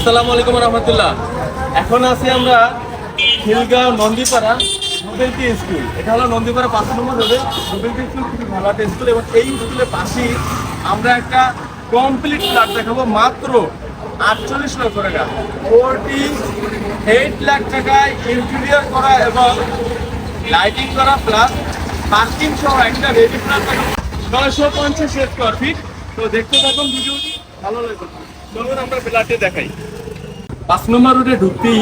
আসসালামু আলাইকুম রহমতুল্লাহ। এখন আছি আমরা খিলগাঁও নন্দীপাড়া নোবেলটি স্কুল। এটা হলো নন্দীপাড়া 5 নম্বর রোডে নোবেলটি স্কুল, খুবই ভালো একটা স্কুল। এবং এই স্কুলের পাশেই আমরা একটা কমপ্লিট ফ্ল্যাট দেখাবো মাত্র 48 লক্ষ টাকা, 48 লাখ টাকায় ইন্টেরিয়র করা এবং লাইটিং করা প্লাস পার্কিং সহ একটা রেডি ফ্ল্যাট দেখাবো 950 স্কয়ার ফিট। তো দেখতে থাকুন ভিডিওটি, ভালো লাগবে। চলুন আমরা ফ্ল্যাটে দেখাই। 5 নম্বর রোডে ঢুকতেই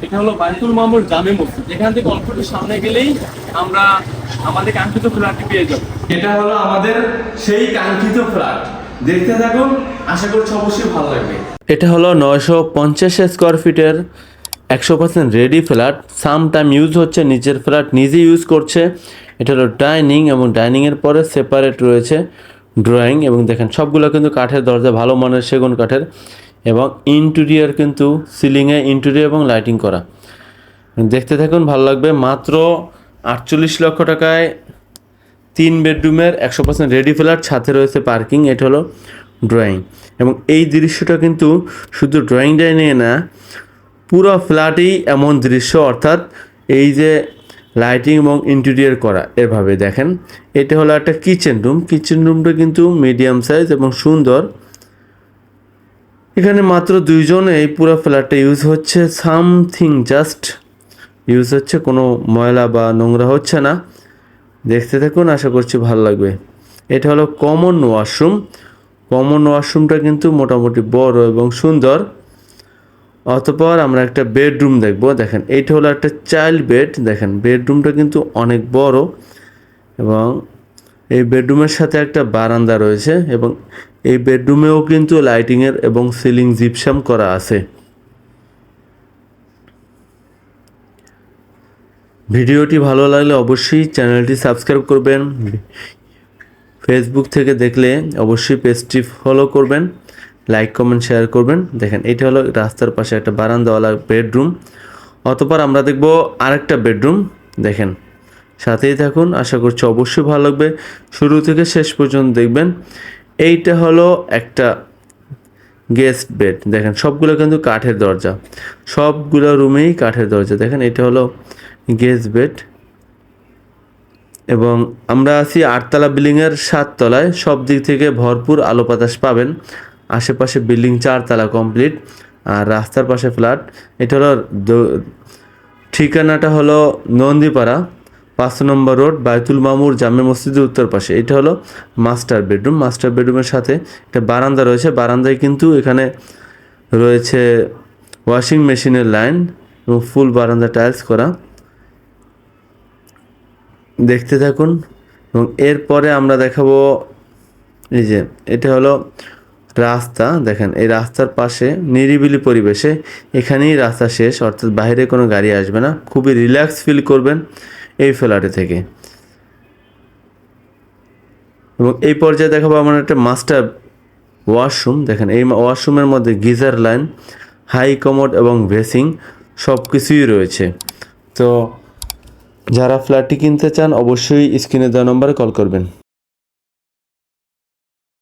এটা হলো বাইতুল মামুর জামে মসজিদ। এখান থেকে অল্প একটু সামনে গেলেই আমরা আমাদের কাঙ্ক্ষিত ফ্ল্যাটটি পেয়ে যাব। এটা হলো আমাদের সেই কাঙ্ক্ষিত ফ্ল্যাট, দেখতে থাকুন, আশা করছি অবশ্যই ভালো লাগবে। এটা হলো 950 স্কোয়ার ফিটের 100% ready flat. Some time use হচ্ছে, নিচের ফ্ল্যাট নিজে ইউজ করছে। এটা হলো ডাইনিং এবং ডাইনিংয়ের পরে সেপারেট রয়েছে ড্রয়িং। এবং দেখেন সবগুলো কিন্তু কাঠের দরজা, ভালো মানের সেগুন কাঠের। এবং ইন্টেরিয়র কিন্তু সিলিংয়ে ইন্টেরিয়র এবং লাইটিং করা। দেখতে থাকুন, ভালো লাগবে। মাত্র 48 লক্ষ টাকায় 3 বেডরুমের 100% রেডি ফ্ল্যাট, সাথে রয়েছে পার্কিং। এটা হলো ড্রয়িং। এবং এই দৃশ্যটা কিন্তু শুধু ড্রয়িং ডাইনিংয়ে না, পুরো ফ্ল্যাটেই এমন দৃশ্য, অর্থাৎ এই যে লাইটিং এবং ইন্টেরিয়র করা এভাবে দেখেন। এটা হলো একটা কিচেন রুম। কিচেন রুমটা কিন্তু মিডিয়াম সাইজ এবং সুন্দর। এখানে মাত্র 2 জন এই পুরো ফ্ল্যাটটা ইউজ হচ্ছে, সামথিং জাস্ট ইউজ হচ্ছে, কোনো ময়লা বা নোংরা হচ্ছে না। দেখতে থাকুন, আশা করছি ভালো লাগবে। এটা হলো কমন ওয়াশরুম। কমন ওয়াশরুমটা কিন্তু মোটামুটি বড় এবং সুন্দর। অতঃপর আমরা একটা বেডরুম দেখব। দেখেন এইটা হলো একটা চাইল্ড বেড। দেখেন বেডরুমটা কিন্তু অনেক বড় এবং এই বেডরুমের সাথে একটা বারান্দা রয়েছে। এবং এই বেডরুমেও কিন্তু লাইটিংয়ের এবং সিলিং জিপসাম করা আছে। ভিডিওটি ভালো লাগলে অবশ্যই চ্যানেলটি সাবস্ক্রাইব করবেন। ফেসবুক থেকে দেখলে অবশ্যই পেজটি ফলো করবেন, লাইক কমেন্ট শেয়ার করবেন। দেখেন এটা হলো রাস্তার পাশে একটা বারান্দাওয়ালা বেডরুম। অতঃপর আমরা দেখব আরেকটা বেডরুম। দেখেন সাথেই থাকুন, আশা করছি অবশ্যই ভালো লাগবে। শুরু থেকে শেষ পর্যন্ত দেখবেন। এইটা হলো একটা গেস্ট বেড। দেখেন সবগুলো কিন্তু কাঠের দরজা, সবগুলো রুমেই কাঠের দরজা। দেখেন এটা হলো গেস্ট বেড। এবং আমরা আছি 8তলা বিল্ডিংয়ের 7 তলায়। সব দিক থেকে ভরপুর আলো বাতাস পাবেন। আশেপাশে বিল্ডিং 4 তলা কমপ্লিট, আর রাস্তার পাশে ফ্ল্যাট। এটা হলো ঠিকানাটা হলো নন্দীপাড়া 5 নম্বর রোড, বাইতুল মামুর জামে মসজিদের উত্তর পাশে। এটা হলো মাস্টার বেডরুম। মাস্টার বেডরুমের সাথে একটা বারান্দা রয়েছে। বারান্দায় কিন্তু এখানে রয়েছে ওয়াশিং মেশিনের লাইন এবং ফুল বারান্দা টাইলস করা। দেখতে থাকুন। এবং এরপরে আমরা দেখাবো, এই যে এটা হলো রাস্তা। দেখেন এই রাস্তার পাশে নিরিবিলি পরিবেশে, এখানেই রাস্তা শেষ, অর্থাৎ বাইরে কোনো গাড়ি আসবে না। খুবই রিল্যাক্স ফিল করবেন এই ফ্ল্যাটে থেকে। এবং এই পর্যায়ে দেখাবো আমার একটা মাস্টার ওয়াশরুম। দেখেন এই ওয়াশরুমের মধ্যে গিজার লাইন, হাই কমোড এবং বেসিং সব কিছুই রয়েছে। তো যারা ফ্ল্যাটটি কিনতে চান অবশ্যই স্ক্রিনে দেওয়া নম্বরে কল করবেন।